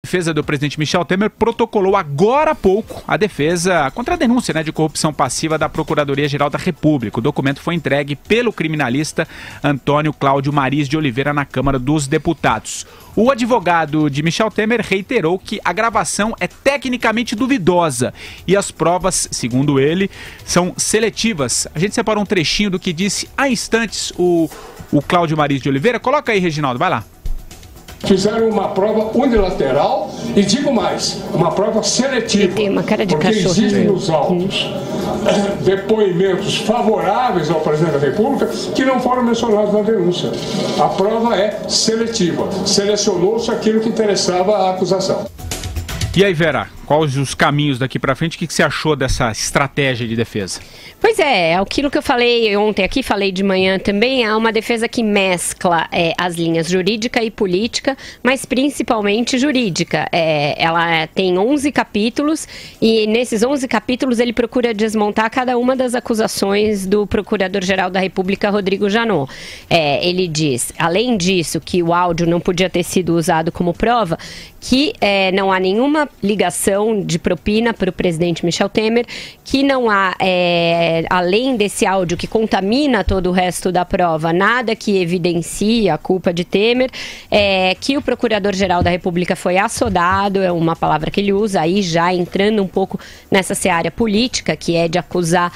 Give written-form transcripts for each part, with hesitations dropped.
defesa do presidente Michel Temer protocolou agora há pouco a defesa contra a denúncia, de corrupção passiva da Procuradoria-Geral da República. O documento foi entregue pelo criminalista Antônio Cláudio Maris de Oliveira na Câmara dos Deputados. O advogado de Michel Temer reiterou que a gravação é tecnicamente duvidosa e as provas, segundo ele, são seletivas. A gente separou um trechinho do que disse há instantes o Cláudio Maris de Oliveira. Coloca aí, Reginaldo, vai lá. Fizeram uma prova unilateral e, digo mais, uma prova seletiva, tem uma cara de porque existem nos autos depoimentos favoráveis ao presidente da República que não foram mencionados na denúncia. A prova é seletiva, selecionou-se aquilo que interessava à acusação. E aí, Vera, quais os caminhos daqui para frente? O que você achou dessa estratégia de defesa? Pois é, aquilo que eu falei ontem aqui, falei de manhã também, é uma defesa que mescla as linhas jurídica e política, mas principalmente jurídica. Ela tem 11 capítulos e nesses 11 capítulos ele procura desmontar cada uma das acusações do Procurador-Geral da República, Rodrigo Janot. Ele diz, além disso, que o áudio não podia ter sido usado como prova, que não há nenhuma ligação de propina para o presidente Michel Temer, que não há, além desse áudio que contamina todo o resto da prova, nada que evidencie a culpa de Temer, que o Procurador-Geral da República foi assodado, é uma palavra que ele usa, aí já entrando um pouco nessa seara política, que é de acusar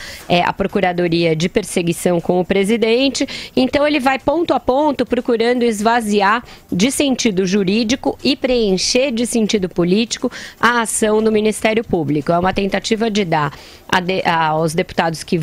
a Procuradoria de perseguição com o presidente. Então ele vai ponto a ponto procurando esvaziar de sentido jurídico e preencher de sentido político a ação do Ministério Público. É uma tentativa de dar aos deputados que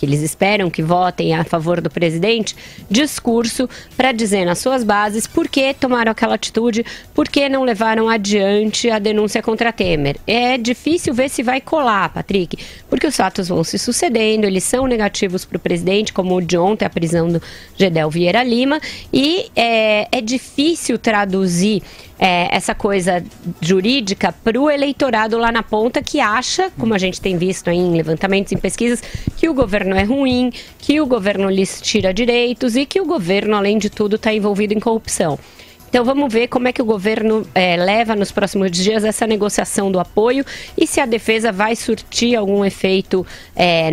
eles esperam que votem a favor do presidente, discurso para dizer nas suas bases por que tomaram aquela atitude, por que não levaram adiante a denúncia contra Temer. É difícil ver se vai colar, Patrick, porque os fatos vão se sucedendo, eles são negativos para o presidente, como o de ontem, a prisão do Gedel Vieira Lima, e é difícil traduzir essa coisa jurídica para o eleitorado lá na ponta que acha, como a gente tem visto aí em levantamentos, em pesquisas, que o governo é ruim, que o governo lhes tira direitos e que o governo, além de tudo, está envolvido em corrupção. Então vamos ver como é que o governo leva nos próximos dias essa negociação do apoio e se a defesa vai surtir algum efeito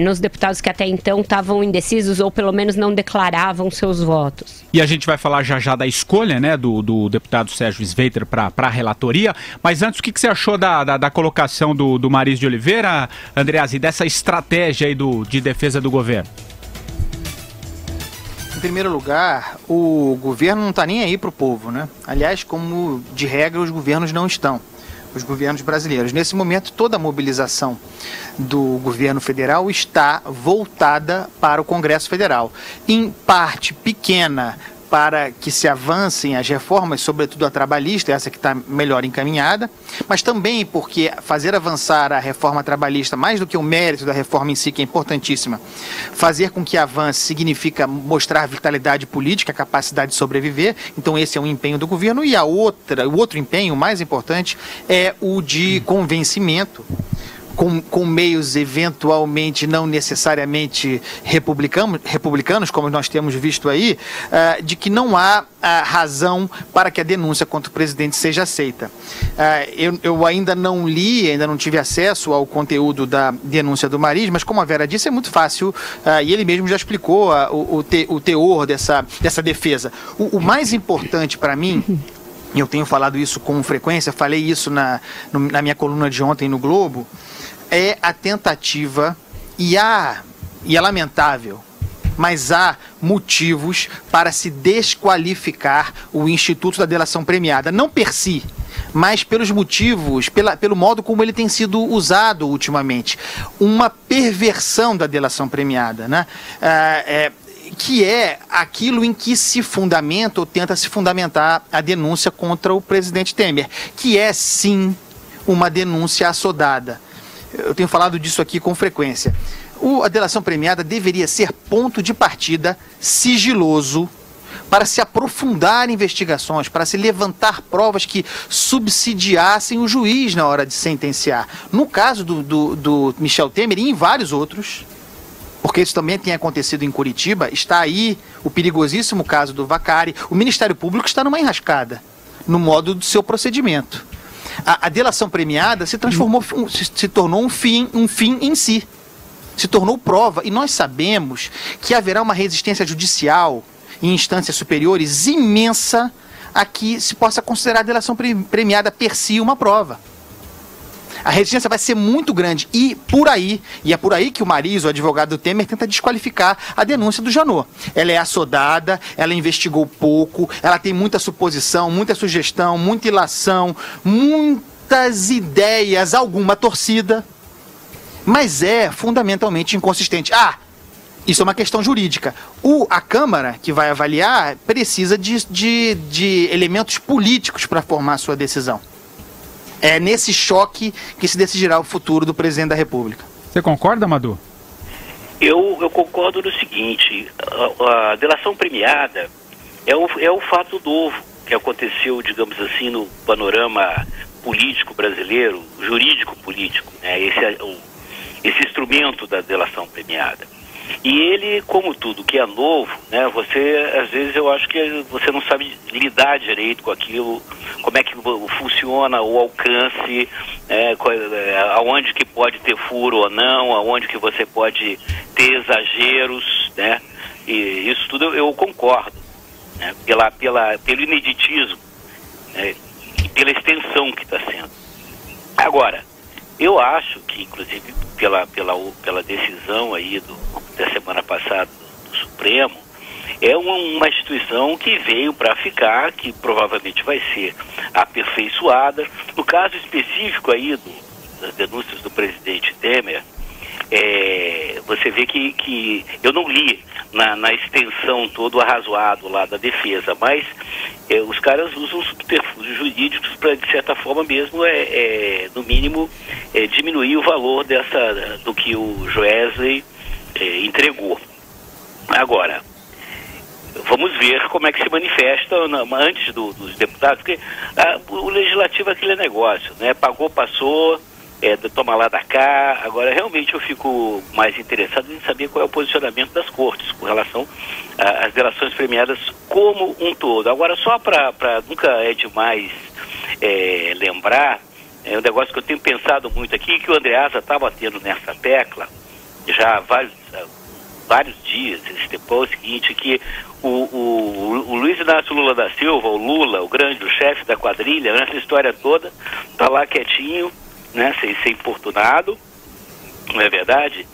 nos deputados que até então estavam indecisos ou pelo menos não declaravam seus votos. E a gente vai falar já da escolha, do deputado Sérgio Sveiter para a relatoria, mas antes, o que você achou da colocação do Maris de Oliveira, Andreas, e dessa estratégia aí de defesa do governo? Em primeiro lugar, o governo não está nem aí para o povo, né? Aliás, como de regra os governos não estão, os governos brasileiros. Nesse momento, toda a mobilização do governo federal está voltada para o Congresso Federal. Em parte pequena, para que se avancem as reformas, sobretudo a trabalhista, essa que está melhor encaminhada, mas também porque fazer avançar a reforma trabalhista, mais do que o mérito da reforma em si, que é importantíssima, fazer com que avance significa mostrar vitalidade política, a capacidade de sobreviver. Então esse é um empenho do governo. E o outro empenho, mais importante, é o de convencimento, com meios eventualmente não necessariamente republicanos, como nós temos visto aí, de que não há razão para que a denúncia contra o presidente seja aceita. Eu ainda não li, ainda não tive acesso ao conteúdo da denúncia do Maris, mas como a Vera disse, é muito fácil, e ele mesmo já explicou o teor dessa defesa. O mais importante para mim, e eu tenho falado isso com frequência, falei isso na minha coluna de ontem no Globo, é a tentativa, e é lamentável, mas há motivos para se desqualificar o Instituto da Delação Premiada, não per si, mas pelos motivos, pelo modo como ele tem sido usado ultimamente. Uma perversão da delação premiada, né? Que é aquilo em que se fundamenta ou tenta se fundamentar a denúncia contra o presidente Temer, que é sim uma denúncia assodada. Eu tenho falado disso aqui com frequência. A delação premiada deveria ser ponto de partida sigiloso para se aprofundar investigações, para se levantar provas que subsidiassem o juiz na hora de sentenciar. No caso do Michel Temer e em vários outros, porque isso também tem acontecido em Curitiba, está aí o perigosíssimo caso do Vacari. O Ministério Público está numa enrascada, no modo do seu procedimento. A delação premiada se tornou um fim em si. Se tornou prova. E nós sabemos que haverá uma resistência judicial em instâncias superiores imensa a que se possa considerar a delação premiada per si uma prova. A resistência vai ser muito grande e é por aí que o Mariz, o advogado do Temer, tenta desqualificar a denúncia do Janot. Ela é assodada, ela investigou pouco, ela tem muita suposição, muita sugestão, muita ilação, muitas ideias, alguma torcida, mas é fundamentalmente inconsistente. Isso é uma questão jurídica. A Câmara, que vai avaliar, precisa de elementos políticos para formar a sua decisão. É nesse choque que se decidirá o futuro do presidente da República. Você concorda, Madu? Eu concordo no seguinte, a delação premiada é um fato novo que aconteceu, digamos assim, no panorama político brasileiro, jurídico-político, né? Esse instrumento da delação premiada. E ele, como tudo que é novo, né, às vezes eu acho que você não sabe lidar direito com aquilo, como é que funciona o alcance, aonde que pode ter furo ou não, aonde que você pode ter exageros, né, e isso tudo eu concordo, né, pelo ineditismo, né, e pela extensão que está sendo. Agora, eu acho que, inclusive, pela decisão aí da semana passada do Supremo, é uma instituição que veio para ficar, que provavelmente vai ser aperfeiçoada. No caso específico aí das denúncias do presidente Temer, você vê que eu não li na extensão todo o arrazoado lá da defesa, mas os caras usam subterfúgios jurídicos para, de certa forma mesmo, no mínimo, diminuir o valor do que o Joesley entregou. Agora, vamos ver como é que se manifesta antes dos deputados, porque o legislativo é aquele negócio, né? Pagou, passou, toma lá da cá. Agora, realmente, eu fico mais interessado em saber qual é o posicionamento das cortes com relação às delações premiadas como um todo. Agora, só nunca é demais lembrar, é um negócio que eu tenho pensado muito aqui, que o Andreasa está batendo nessa tecla já há vários dias. É o seguinte, que o Luiz Inácio Lula da Silva, o Lula, o chefe da quadrilha, nessa história toda, está lá quietinho, né, sem ser importunado, não é verdade?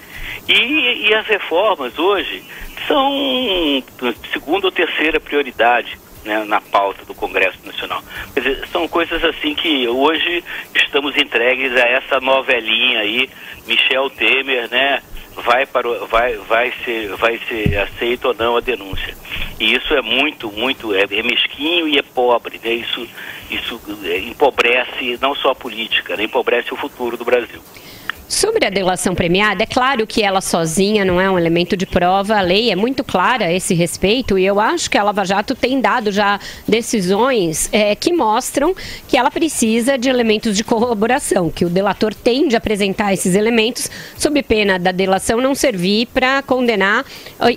E as reformas hoje são segunda ou terceira prioridade, né, na pauta do Congresso Nacional. Quer dizer, são coisas assim que hoje estamos entregues a essa novelinha aí, Michel Temer, né, vai ser aceito ou não a denúncia. E isso é muito mesquinho e é pobre, né? Isso empobrece não só a política, né? Empobrece o futuro do Brasil. Sobre a delação premiada, é claro que ela sozinha não é um elemento de prova, a lei é muito clara a esse respeito e eu acho que a Lava Jato tem dado já decisões que mostram que ela precisa de elementos de corroboração, que o delator tem de apresentar esses elementos sob pena da delação não servir para condenar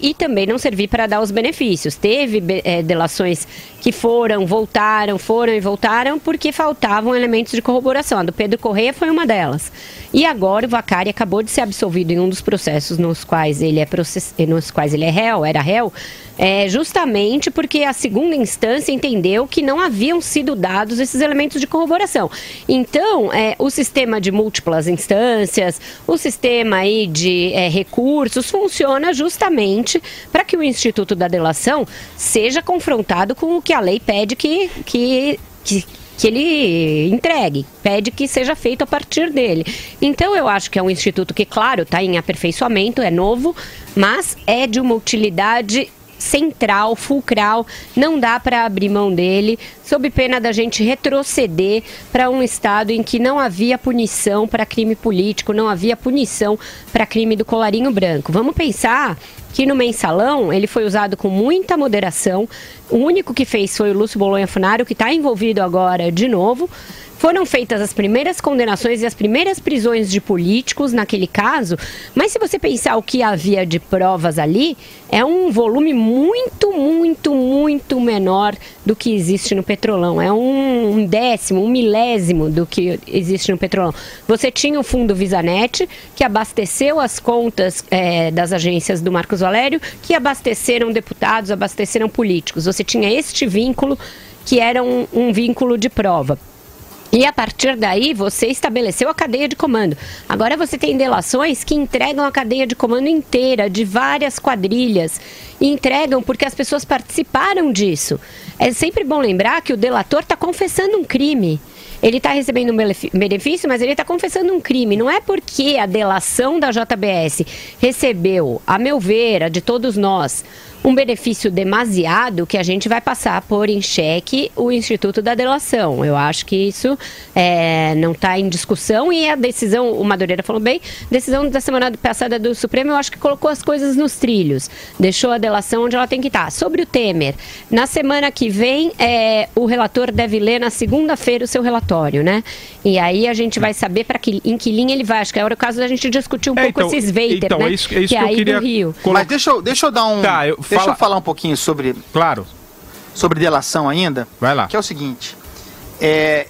e também não servir para dar os benefícios. Teve delações que foram e voltaram porque faltavam elementos de corroboração. A do Pedro Correia foi uma delas. E agora o Vacari acabou de ser absolvido em um dos processos nos quais ele era réu, justamente porque a segunda instância entendeu que não haviam sido dados esses elementos de corroboração. Então, o sistema de múltiplas instâncias, o sistema aí de recursos, funciona justamente para que o Instituto da Delação seja confrontado com o que a lei pede que ele entregue, pede que seja feito a partir dele. Então eu acho que é um instituto que, claro, está em aperfeiçoamento, é novo, mas é de uma utilidade central, fulcral, não dá para abrir mão dele, sob pena da gente retroceder para um estado em que não havia punição para crime político, não havia punição para crime do colarinho branco. Vamos pensar que no mensalão ele foi usado com muita moderação. O único que fez foi o Lúcio Bolonha Funaro, que está envolvido agora de novo. Foram feitas as primeiras condenações e as primeiras prisões de políticos naquele caso, mas se você pensar o que havia de provas ali, é um volume muito menor do que existe no Petrolão. É um décimo, um milésimo do que existe no Petrolão. Você tinha o fundo Visanet, que abasteceu as contas das agências do Marcos Valério, que abasteceram deputados, abasteceram políticos. Você tinha este vínculo, que era um vínculo de prova. E a partir daí você estabeleceu a cadeia de comando. Agora você tem delações que entregam a cadeia de comando inteira, de várias quadrilhas. E entregam porque as pessoas participaram disso. É sempre bom lembrar que o delator está confessando um crime. Ele está recebendo um benefício, mas ele está confessando um crime. Não é porque a delação da JBS recebeu, a meu ver, a de todos nós, um benefício demasiado que a gente vai passar a pôr em xeque o Instituto da Delação. Eu acho que isso não está em discussão e a decisão, o Madureira falou bem, decisão da semana passada do Supremo, eu acho que colocou as coisas nos trilhos, deixou a delação onde ela tem que estar. Sobre o Temer, na semana que vem, o relator deve ler na segunda-feira o seu relatório, né? E aí a gente vai saber em que linha ele vai. Acho que é o caso da gente discutir um pouco esses Veiter, então, né? É isso que eu aí queria do Rio. Mas deixa eu dar um... Tá, deixa eu falar um pouquinho sobre... Claro. Sobre delação ainda. Vai lá. Que é o seguinte,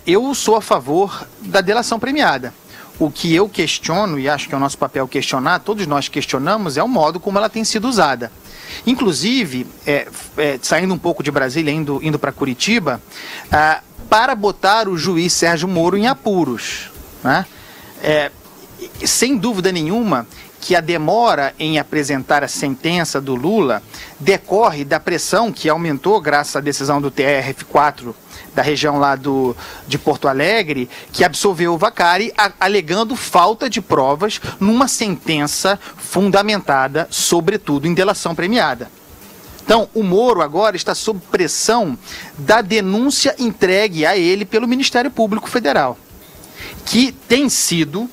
eu sou a favor da delação premiada. O que eu questiono, e acho que é o nosso papel questionar, todos nós questionamos, é o modo como ela tem sido usada. Inclusive, saindo um pouco de Brasília, indo para Curitiba, para botar o juiz Sérgio Moro em apuros, né? Sem dúvida nenhuma que a demora em apresentar a sentença do Lula decorre da pressão que aumentou graças à decisão do TRF4 da região lá de Porto Alegre, que absolveu o Vacari, alegando falta de provas numa sentença fundamentada, sobretudo, em delação premiada. Então, o Moro agora está sob pressão da denúncia entregue a ele pelo Ministério Público Federal, que tem sido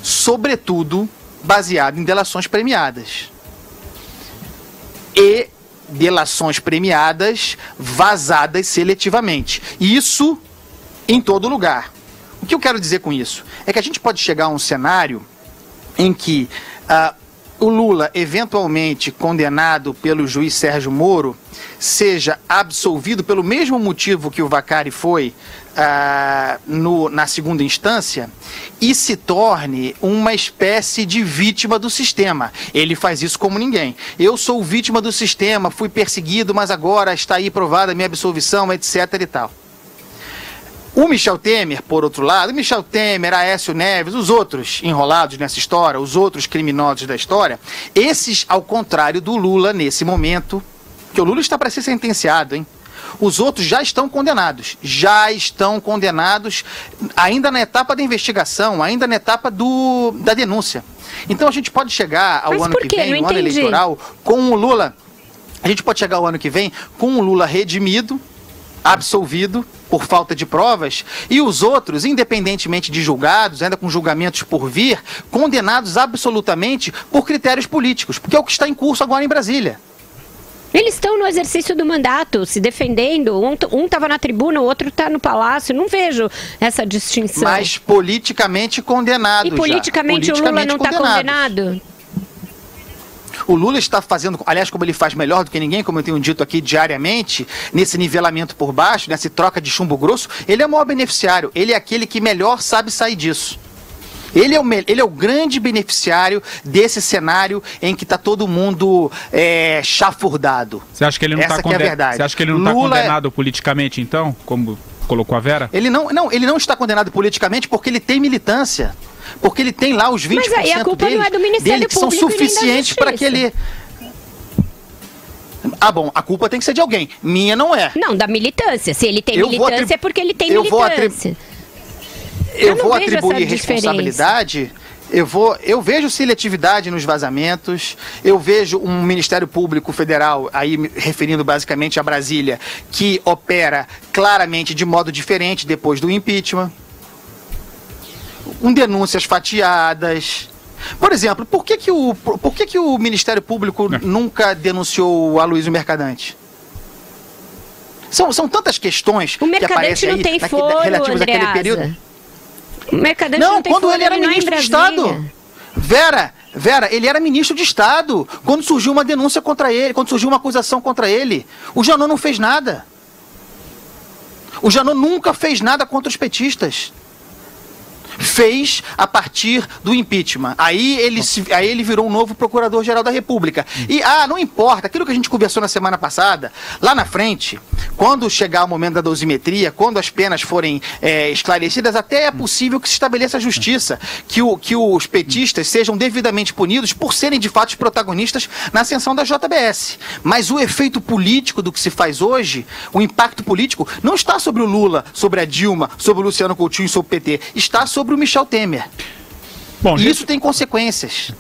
sobretudo baseado em delações premiadas. E delações premiadas vazadas seletivamente. Isso em todo lugar. O que eu quero dizer com isso? É que a gente pode chegar a um cenário em que o Lula, eventualmente condenado pelo juiz Sérgio Moro, seja absolvido pelo mesmo motivo que o Vacari foi na segunda instância e se torne uma espécie de vítima do sistema. Ele faz isso como ninguém. Eu sou vítima do sistema, fui perseguido, mas agora está aí provada a minha absolvição, etc. e tal. O Michel Temer, por outro lado, Michel Temer, Aécio Neves, os outros enrolados nessa história, os outros criminosos da história, esses, ao contrário do Lula nesse momento, que o Lula está para ser sentenciado, hein? Os outros já estão condenados, ainda na etapa da investigação, ainda na etapa da denúncia. Então a gente pode chegar ao ano que vem, no ano eleitoral, com o Lula, a gente pode chegar ao ano que vem com o Lula redimido, absolvido por falta de provas, e os outros, independentemente de julgados, ainda com julgamentos por vir, condenados absolutamente por critérios políticos, porque é o que está em curso agora em Brasília. Eles estão no exercício do mandato, se defendendo. Um estava na tribuna, o outro está no palácio. Não vejo essa distinção. Mas politicamente condenado. E politicamente o Lula não está condenado? O Lula está fazendo, aliás, como ele faz melhor do que ninguém, como eu tenho dito aqui diariamente, nesse nivelamento por baixo, nessa troca de chumbo grosso, ele é o maior beneficiário. Ele é aquele que melhor sabe sair disso. Ele é o grande beneficiário desse cenário em que está todo mundo chafurdado. Você acha que ele não está condenado? Você acha que ele não está condenado politicamente, então, como colocou a Vera? Ele não está condenado politicamente porque ele tem militância. Porque ele tem lá os 20% mas aí a culpa não é do Ministério que são suficientes para que ele... Ah, bom, a culpa tem que ser de alguém. Minha não é. Não, da militância. Se ele tem militância é porque ele tem militância. Eu vou atribuir responsabilidade, eu vejo seletividade nos vazamentos, eu vejo um Ministério Público Federal, aí me referindo basicamente a Brasília, que opera claramente de modo diferente depois do impeachment, com denúncias fatiadas. Por exemplo, por que o Ministério Público nunca denunciou o Aloysio Mercadante? São tantas questões que aparecem aí relativas àquele período. O Mercadante não tem quando ele era ministro de Estado. Vera, ele era ministro de Estado. Quando surgiu uma denúncia contra ele, quando surgiu uma acusação contra ele, o Janot não fez nada. O Janot nunca fez nada contra os petistas. Fez a partir do impeachment. Aí ele virou um novo Procurador-Geral da República. E, não importa, aquilo que a gente conversou na semana passada, lá na frente, quando chegar o momento da dosimetria, quando as penas forem esclarecidas, até é possível que se estabeleça a justiça, que os petistas sejam devidamente punidos por serem de fato os protagonistas na ascensão da JBS. Mas o efeito político do que se faz hoje, o impacto político, não está sobre o Lula, sobre a Dilma, sobre o Luciano Coutinho e sobre o PT, está sobre o Michel Temer. Bom, isso tem consequências.